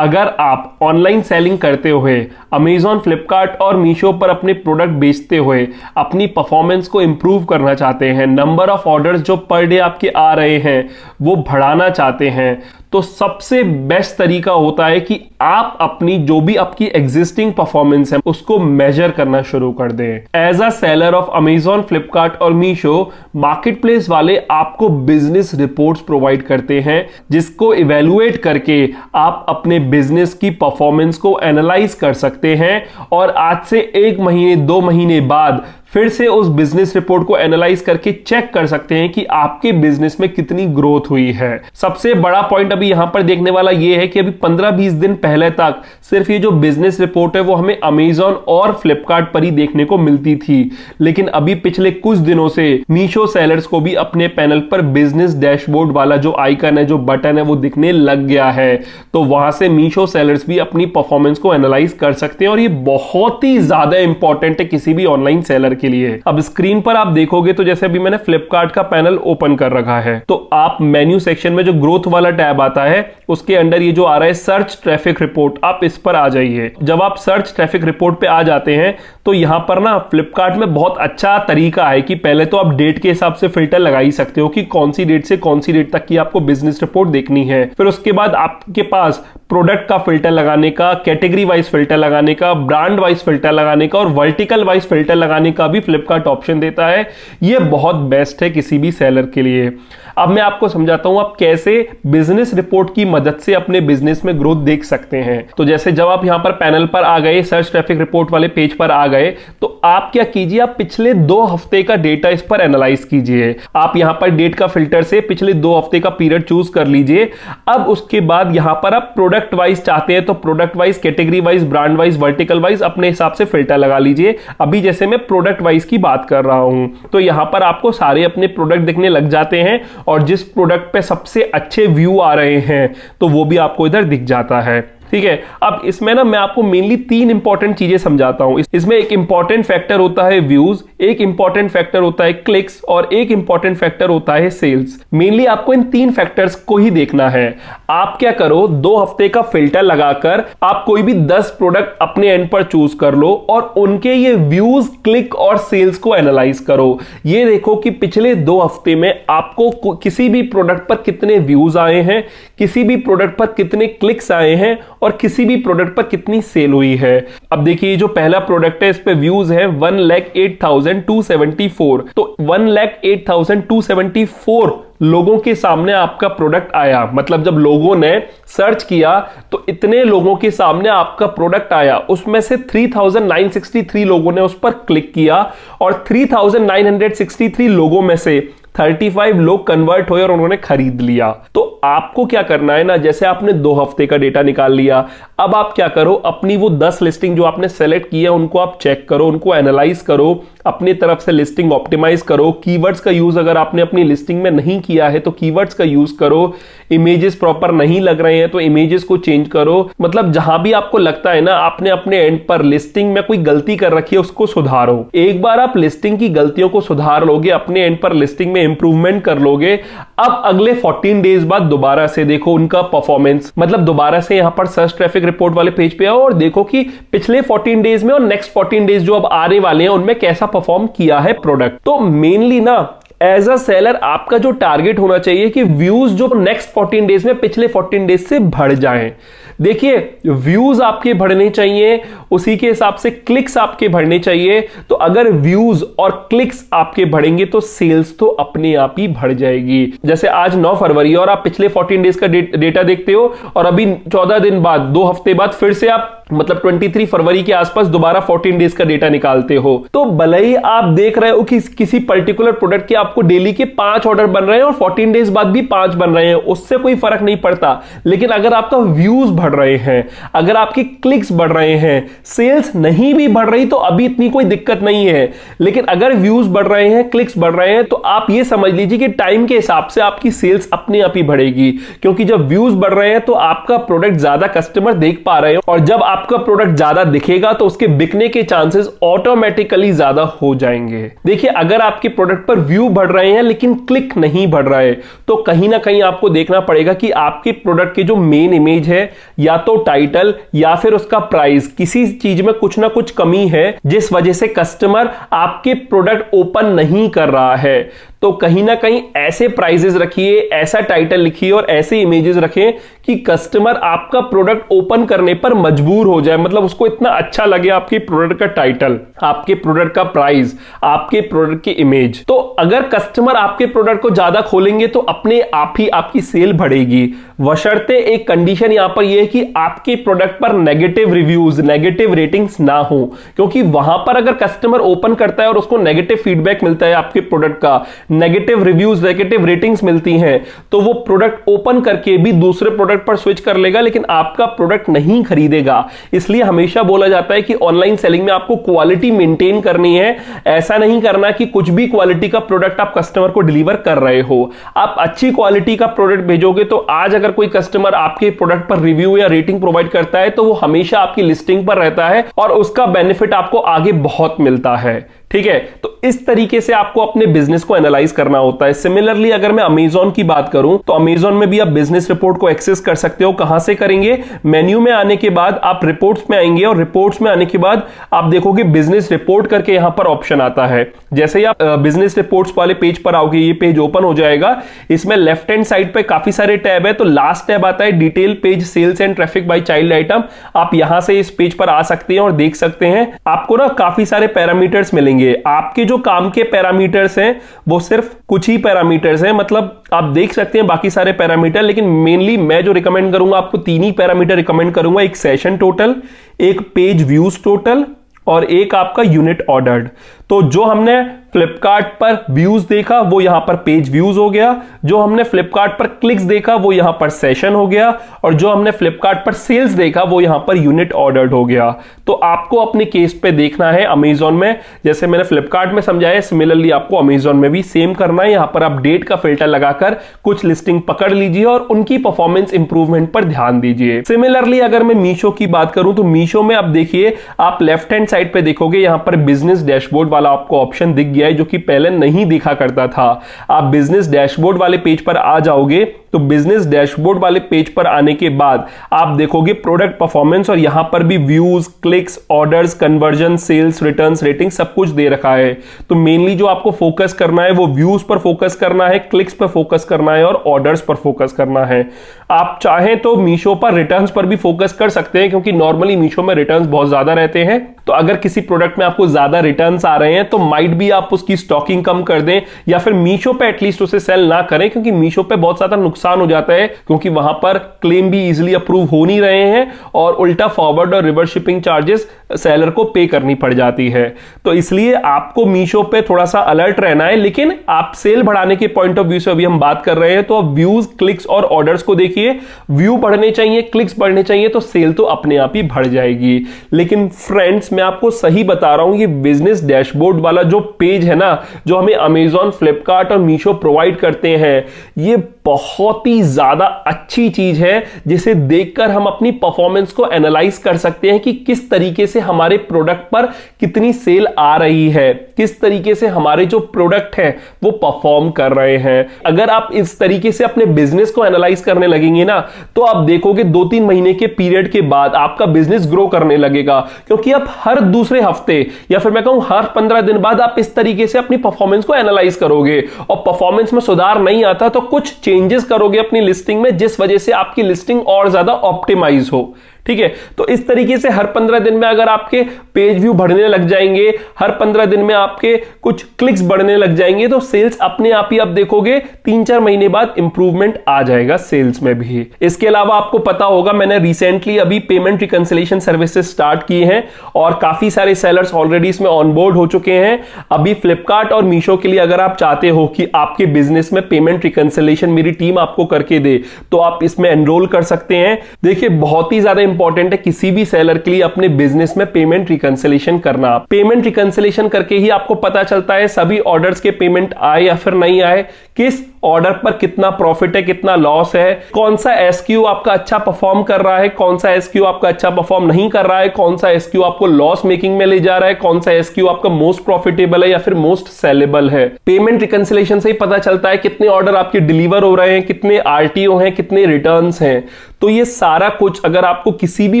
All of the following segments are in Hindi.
अगर आप ऑनलाइन सेलिंग करते हुए अमेजॉन, फ्लिपकार्ट और मीशो पर अपने प्रोडक्ट बेचते हुए अपनी परफॉर्मेंस को इंप्रूव करना चाहते हैं, नंबर ऑफ ऑर्डर्स जो पर डे आपके आ रहे हैं वो बढ़ाना चाहते हैं, तो सबसे बेस्ट तरीका होता है कि आप अपनी जो भी आपकी एग्जिस्टिंग परफॉर्मेंस है उसको मेजर करना शुरू कर दें। As a seller of Amazon, Flipkart और मीशो, मार्केट प्लेस वाले आपको बिजनेस रिपोर्ट्स प्रोवाइड करते हैं जिसको इवेलुएट करके आप अपने बिजनेस की परफॉर्मेंस को एनालाइज कर सकते हैं और आज से 1 महीने 2 महीने बाद फिर से उस बिजनेस रिपोर्ट को एनालाइज करके चेक कर सकते हैं कि आपके बिजनेस में कितनी ग्रोथ हुई है। सबसे बड़ा पॉइंट अभी यहां पर देखने वाला यह है कि अभी 15-20 दिन पहले तक सिर्फ ये जो बिजनेस रिपोर्ट है वो हमें अमेजॉन और फ्लिपकार्ट पर ही देखने को मिलती थी, लेकिन अभी पिछले कुछ दिनों से मीशो सेलर्स को भी अपने पैनल पर बिजनेस डैशबोर्ड वाला जो आइकन है, जो बटन है, वो दिखने लग गया है। तो वहां से मीशो सेलर्स भी अपनी परफॉर्मेंस को एनालाइज कर सकते हैं और ये बहुत ही ज्यादा इंपॉर्टेंट है किसी भी ऑनलाइन सेलर के लिए। अब स्क्रीन पर आप देखोगे तो जैसे अभी मैंने फ्लिपकार्ट का पैनल ओपन कर रखा है, तो आप मेन्यू सेक्शन में जो ग्रोथ वाला टैब आता है उसके अंदर ये जो आ रहा है सर्च ट्रैफिक रिपोर्ट, आप इस पर आ जाइए। जब आप सर्च ट्रैफिक रिपोर्ट पे आ जाते हैं तो यहां पर ना फ्लिपकार्ट में बहुत अच्छा तरीका है कि पहले तो आप डेट के हिसाब से फिल्टर लगा ही सकते हो कि कौन सी डेट से कौन सी डेट तक की आपको बिजनेस रिपोर्ट देखनी है। फिर उसके बाद आपके पास प्रोडक्ट का फिल्टर लगाने का, कैटेगरी वाइज फिल्टर लगाने का, ब्रांड वाइज फिल्टर लगाने का और वर्टिकल वाइज फिल्टर लगाने का भी फ्लिपकार्ट ऑप्शन देता है। यह बहुत बेस्ट है किसी भी सेलर के लिए। अब मैं आपको समझाता हूं आप कैसे बिजनेस रिपोर्ट की मदद से अपने बिजनेस में ग्रोथ देख सकते हैं। तो जैसे जब आप यहां पर पैनल पर आ गए, सर्च ट्रैफिक रिपोर्ट वाले पेज पर आ गए, तो आप क्या कीजिए, आप पिछले 2 हफ्ते का डेटा इस पर एनालाइज कीजिए। आप यहां पर डेट का फिल्टर से पिछले 2 हफ्ते का पीरियड चूज कर लीजिए। अब उसके बाद यहां पर आप प्रोडक्ट वाइज चाहते हैं तो product wise, category wise, brand wise, vertical wise अपने हिसाब से फिल्टर लगा लीजिए। अभी जैसे मैं प्रोडक्ट वाइज की बात कर रहा हूं तो यहां पर आपको सारे अपने प्रोडक्ट दिखने लग जाते हैं और जिस प्रोडक्ट पे सबसे अच्छे व्यू आ रहे हैं तो वो भी आपको इधर दिख जाता है। ठीक है, अब इसमें ना मैं आपको मेनली 3 इंपॉर्टेंट चीजें समझाता हूं। इसमें एक इंपॉर्टेंट फैक्टर होता है व्यूज, एक इंपॉर्टेंट फैक्टर होता है क्लिक्स और एक इंपॉर्टेंट फैक्टर होता है सेल्स। मेनली आपको इन 3 फैक्टर्स को ही देखना है। आप क्या करो, 2 हफ्ते का फिल्टर लगाकर आप कोई भी 10 प्रोडक्ट अपने एंड पर चूज कर लो और उनके ये व्यूज, क्लिक और सेल्स को एनालाइज करो। ये देखो कि पिछले 2 हफ्ते में आपको किसी भी प्रोडक्ट पर कितने व्यूज आए हैं, किसी भी प्रोडक्ट पर कितने क्लिक्स आए हैं और किसी भी प्रोडक्ट पर कितनी सेल हुई है। अब देखिए जो पहला प्रोडक्ट है इस पे व्यूज है 1,08,274। तो 1,08,274 लोगों के सामने आपका प्रोडक्ट आया। मतलब जब लोगों ने सर्च किया तो इतने लोगों के सामने आपका प्रोडक्ट आया, उसमें से 3,963 लोगों ने उस पर क्लिक किया और 3,963 लोगों में से 35 लोग कन्वर्ट हुए और उन्होंने खरीद लिया। तो आपको क्या करना है ना, जैसे आपने 2 हफ्ते का डेटा निकाल लिया, अब आप क्या करो, अपनी वो 10 लिस्टिंग जो आपने सेलेक्ट की है उनको आप चेक करो, उनको एनालाइज करो, अपनी तरफ से लिस्टिंग ऑप्टिमाइज करो। कीवर्ड्स का यूज अगर आपने अपनी लिस्टिंग में नहीं किया है तो कीवर्ड्स का यूज करो। इमेजेस प्रॉपर नहीं लग रहे हैं तो इमेजेस को चेंज करो। मतलब जहां भी आपको लगता है ना आपने अपने एंड पर लिस्टिंग में कोई गलती कर रखी है उसको सुधारो। एक बार आप लिस्टिंग की गलतियों को सुधार लोगे, अपने एंड पर लिस्टिंग में इंप्रूवमेंट कर लोगे, अब अगले 14 डेज बाद दोबारा से देखो उनका परफॉर्मेंस। मतलब दोबारा से यहां पर सर्च ट्रैफिक रिपोर्ट वाले पेज पे आओ और देखो कि पिछले 14 डेज में और नेक्स्ट 14 डेज जो अब आने वाले हैं उनमें कैसा परफॉर्म किया है प्रोडक्ट। तो मेनली ना एज अ सेलर आपका जो टारगेट होना चाहिए कि व्यूज जो नेक्स्ट 14 डेज में पिछले 14 डेज से बढ़ जाएं। देखिए व्यूज आपके बढ़ने चाहिए, उसी के हिसाब से क्लिक्स आपके बढ़ने चाहिए। तो अगर व्यूज और क्लिक्स आपके बढ़ेंगे तो सेल्स तो अपने आप ही बढ़ जाएगी। जैसे आज 9 फरवरी और आप पिछले 14 डेज का डेटा देखते हो और अभी 14 दिन बाद, 2 हफ्ते बाद फिर से आप मतलब 23 फरवरी के आसपास दोबारा 14 डेज का डेटा निकालते हो, तो भले ही आप देख रहे हो कि किसी पर्टिकुलर प्रोडक्ट के आपको डेली के 5 ऑर्डर बन रहे हैं और 14 डेज बाद भी 5 बन रहे हैं, उससे कोई फर्क नहीं पड़ता। लेकिन अगर आपका व्यूज बढ़ रहे हैं, अगर आपकी क्लिक्स बढ़ रहे हैं, सेल्स नहीं भी बढ़ रही तो अभी इतनी कोई दिक्कत नहीं है। लेकिन अगर व्यूज बढ़ रहे हैं, क्लिक्स बढ़ रहे हैं, तो आप ये समझ लीजिए कि टाइम के हिसाब से आपकी सेल्स अपने आप ही बढ़ेगी। क्योंकि जब व्यूज बढ़ रहे हैं तो आपका प्रोडक्ट ज्यादा कस्टमर देख पा रहे हैं और जब आप आपका प्रोडक्ट ज्यादा दिखेगा तो उसके बिकने के चांसेस ऑटोमेटिकली ज्यादा हो जाएंगे। देखिए, अगर आपके प्रोडक्ट पर व्यू बढ़ रहे हैं लेकिन क्लिक नहीं बढ़ रहा है तो कहीं ना कहीं आपको देखना पड़ेगा कि आपके प्रोडक्ट की जो मेन इमेज है, या तो टाइटल या फिर उसका प्राइस, किसी चीज में कुछ ना कुछ कमी है जिस वजह से कस्टमर आपके प्रोडक्ट ओपन नहीं कर रहा है। तो कहीं ना कहीं ऐसे प्राइजेस रखिए, ऐसा टाइटल लिखिए और ऐसे इमेजेस रखें कि कस्टमर आपका प्रोडक्ट ओपन करने पर मजबूर हो जाए, मतलब उसको इतना अच्छा लगे आपके प्रोडक्ट का टाइटल, आपके प्रोडक्ट का प्राइस, आपके प्रोडक्ट की इमेज। तो अगर कस्टमर आपके प्रोडक्ट को ज्यादा खोलेंगे तो अपने आप ही आपकी सेल बढ़ेगी, बशर्ते एक कंडीशन यहां पर यह है कि आपके प्रोडक्ट पर नेगेटिव रिव्यूज, नेगेटिव रेटिंग्स ना हो। क्योंकि वहां पर अगर कस्टमर ओपन करता है और उसको नेगेटिव फीडबैक मिलता है आपके प्रोडक्ट का, नेगेटिव रिव्यूज, नेगेटिव रेटिंग्स मिलती हैं, तो वो प्रोडक्ट ओपन करके भी दूसरे प्रोडक्ट पर स्विच कर लेगा लेकिन आपका प्रोडक्ट नहीं खरीदेगा। इसलिए हमेशा बोला जाता है कि ऑनलाइन सेलिंग में आपको क्वालिटी मेंटेन करनी है। ऐसा नहीं करना कि कुछ भी क्वालिटी का प्रोडक्ट आप कस्टमर को डिलीवर कर रहे हो। आप अच्छी क्वालिटी का प्रोडक्ट भेजोगे तो आज अगर कोई कस्टमर आपके प्रोडक्ट पर रिव्यू या रेटिंग प्रोवाइड करता है तो वो हमेशा आपकी लिस्टिंग पर रहता है और उसका बेनिफिट आपको आगे बहुत मिलता है। ठीक है, तो इस तरीके से आपको अपने बिजनेस को एनालाइज करना होता है। सिमिलरली अगर मैं अमेजॉन की बात करूं तो अमेजॉन में भी आप बिजनेस रिपोर्ट को एक्सेस कर सकते हो। कहां से करेंगे? मेन्यू में आने के बाद आप रिपोर्ट्स में आएंगे और रिपोर्ट्स में आने के बाद आप देखोगे बिजनेस रिपोर्ट करके यहां पर ऑप्शन आता है। जैसे ही आप बिजनेस रिपोर्ट्स वाले पेज पर आओगे, ये पेज ओपन हो जाएगा। इसमें लेफ्ट हैंड साइड पे काफी सारे टैब है, तो लास्ट टैब आता है detail page, sales and traffic by child item. आप यहां से इस पेज पर आ सकते हैं और देख सकते हैं आपको ना काफी सारे पैरामीटर्स मिलेंगे। आपके जो काम के पैरामीटर्स हैं वो सिर्फ कुछ ही पैरामीटर्स हैं, मतलब आप देख सकते हैं बाकी सारे पैरामीटर, लेकिन मेनली मैं जो रिकमेंड करूंगा आपको 3 ही पैरामीटर रिकमेंड करूंगा। एक सेशन टोटल, एक पेज व्यूज टोटल और एक आपका यूनिट ऑर्डर्ड। तो जो हमने फ्लिपकार्ट पर व्यूज देखा वो यहां पर पेज व्यूज हो गया, जो हमने फ्लिपकार्ट पर क्लिक्स देखा वो यहां पर सेशन हो गया और जो हमने फ्लिपकार्ट पर सेल्स देखा वो यहां पर यूनिट ऑर्डर्ड हो गया। तो आपको अपने केस पे देखना है अमेजॉन में, जैसे मैंने फ्लिपकार्ट में समझाया, सिमिलरली आपको अमेजॉन में भी सेम करना है। यहां पर आप डेट का फिल्टर लगाकर कुछ लिस्टिंग पकड़ लीजिए और उनकी परफॉर्मेंस इंप्रूवमेंट पर ध्यान दीजिए। सिमिलरली अगर मैं मीशो की बात करूं तो मीशो में आप देखिए, आप लेफ्ट हैंड साइड पे देखोगे यहां पर बिजनेस डैशबोर्ड वाला आपको ऑप्शन दिख गया है, जो कि पहले नहीं दिखा करता था। आप बिजनेस डैशबोर्ड वाले पेज पर आ जाओगे तो बिजनेस डैशबोर्ड वाले पेज पर आने के बाद आप देखोगे प्रोडक्ट परफॉर्मेंस और यहां पर भी views, clicks, orders, conversion, sales, returns, rating सब कुछ दे रखा है। तो मेनली जो आपको फोकस करना है वो व्यूज पर फोकस करना है, क्लिक्स पर फोकस करना है और ऑर्डर्स पर फोकस करना है। आप चाहें तो मीशो पर रिटर्न्स पर भी फोकस कर सकते हैं, क्योंकि नॉर्मली मीशो में रिटर्न्स बहुत ज्यादा रहते हैं। तो अगर किसी प्रोडक्ट में आपको ज्यादा रिटर्न्स आ रहे हैं तो माइट भी आप उसकी स्टॉकिंग कम कर दें या फिर मीशो पे एटलीस्ट उसे सेल ना करें, क्योंकि मीशो पे बहुत ज्यादा नुकसान हो जाता है, क्योंकि वहां पर क्लेम भी इजीली अप्रूव हो नहीं रहे हैं और उल्टा फॉरवर्ड और रिवर्स शिपिंग चार्जेस सेलर को पे करनी पड़ जाती है। तो इसलिए आपको मीशो पे थोड़ा सा अलर्ट रहना है। लेकिन आप सेल बढ़ाने के पॉइंट ऑफ व्यू से अभी हम बात कर रहे हैं, तो आप व्यूज, क्लिक्स और ऑर्डर्स को देखिए। व्यू बढ़ने चाहिए, क्लिक्स बढ़ने चाहिए, तो सेल तो अपने आप ही बढ़ जाएगी। लेकिन फ्रेंड्स, मैं आपको सही बता रहा हूं, ये बिजनेस डैशबोर्ड वाला जो पेज है ना, जो हमें अमेजॉन, फ्लिपकार्ट और मीशो प्रोवाइड करते हैं, ये बहुत ही ज्यादा अच्छी चीज है, जिसे देखकर हम अपनी परफॉर्मेंस को एनालाइज कर सकते हैं कि किस तरीके से हमारे प्रोडक्ट पर कितनी सेल आ रही है, किस तरीके से हमारे जो प्रोडक्ट है वो परफॉर्म कर रहे हैं। अगर आप इस तरीके से अपने बिजनेस को एनालाइज करने लगेंगे ना, तो आप देखोगे 2-3 महीने के पीरियड के बाद आपका बिजनेस ग्रो करने लगेगा, क्योंकि आप हर दूसरे हफ्ते या फिर मैं कहूं हर 15 दिन बाद आप इस तरीके से अपनी परफॉर्मेंस को एनालाइज करोगे और परफॉर्मेंस में सुधार नहीं आता तो कुछ चेंजेस करोगे अपनी लिस्टिंग में, जिस वजह से आपकी लिस्टिंग और ज्यादा ऑप्टिमाइज हो। ठीक है, तो इस तरीके से हर 15 दिन में अगर आपके पेज व्यू बढ़ने लग जाएंगे, हर 15 दिन में आपके कुछ क्लिक्स बढ़ने लग जाएंगे, तो सेल्स अपने आप ही आप देखोगे 3-4 महीने बाद इंप्रूवमेंट आ जाएगा सेल्स में भी। इसके अलावा आपको पता होगा, मैंने रिसेंटली अभी पेमेंट रिकंसिलिएशन सर्विसेज स्टार्ट की हैं और काफी सारे सेलर्स ऑलरेडी इसमें ऑनबोर्ड हो चुके हैं। अभी फ्लिपकार्ट और मीशो के लिए अगर आप चाहते हो कि आपके बिजनेस में पेमेंट रिकंसिलिएशन मेरी टीम आपको करके दे, तो आप इसमें एनरोल कर सकते हैं। देखिए, बहुत ही ज्यादा इंपॉर्टेंट है किसी भी सेलर के लिए अपने बिजनेस में पेमेंट रिकंसिलिएशन करना। पेमेंट रिकंसिलिएशन करके ही आपको पता चलता है सभी ऑर्डर्स के पेमेंट आए या फिर नहीं आए, किस ऑर्डर पर कितना प्रॉफिट है, कितना लॉस है, कौन सा एसक्यू आपका अच्छा परफॉर्म कर रहा है, कौन सा एसक्यू आपका अच्छा परफॉर्म नहीं कर रहा है, कौन सा एसक्यू आपको लॉस मेकिंग में ले जा रहा है, कौन सा एसक्यू आपका मोस्ट प्रॉफिटेबल है या फिर मोस्ट सेलेबल है। पेमेंट रिकंसिलिएशन से ही पता चलता है कितने ऑर्डर आपके डिलीवर हो रहे हैं, कितने आरटीओ हैं, कितने रिटर्न्स हैं। तो ये सारा कुछ अगर आपको किसी भी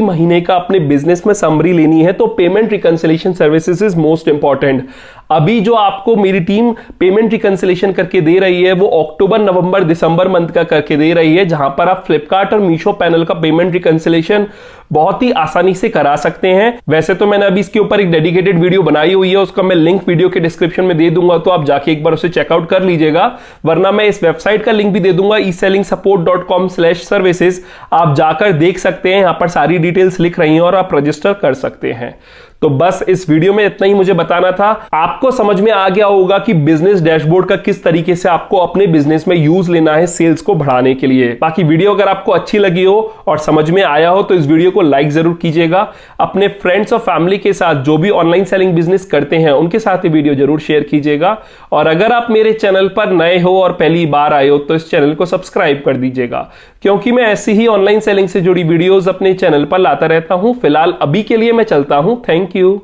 महीने का अपने बिजनेस में समरी लेनी है तो payment reconciliation services is most important. अभी जो आपको मेरी टीम पेमेंट रिकंसिलिएशन करके दे रही है वो अक्टूबर, नवंबर, दिसंबर मंथ का करके दे रही है, जहां पर आप फ्लिपकार्ट और मीशो पैनल का पेमेंट रिकंसिलिएशन बहुत ही आसानी से करा सकते हैं। वैसे तो मैंने अभी इसके ऊपर एक डेडिकेटेड वीडियो बनाई हुई है, उसका मैं लिंक वीडियो के डिस्क्रिप्शन में दे दूंगा, तो आप जाके एक बार उसे चेकआउट कर लीजिएगा। वरना मैं इस वेबसाइट का लिंक भी दे दूंगा eSellingSupport.com/services। आप जाकर देख सकते हैं, यहां पर सारी डिटेल्स लिख रही हैं और आप रजिस्टर कर सकते हैं। तो बस इस वीडियो में इतना ही मुझे बताना था। आपको समझ में आ गया होगा कि बिजनेस डैशबोर्ड का किस तरीके से आपको अपने बिजनेस में यूज लेना है सेल्स को बढ़ाने के लिए। बाकी वीडियो अगर आपको अच्छी लगी हो और समझ में आया हो तो इस वीडियो को लाइक जरूर कीजिएगा। अपने फ्रेंड्स और फैमिली के साथ जो भी ऑनलाइन सेलिंग बिजनेस करते हैं उनके साथ ये वीडियो जरूर शेयर कीजिएगा। और अगर आप मेरे चैनल पर नए हो और पहली बार आए हो तो इस चैनल को सब्सक्राइब कर दीजिएगा, क्योंकि मैं ऐसी ही ऑनलाइन सेलिंग से जुड़ी वीडियोस अपने चैनल पर लाता रहता हूं। फिलहाल अभी के लिए मैं चलता हूं। Thank you.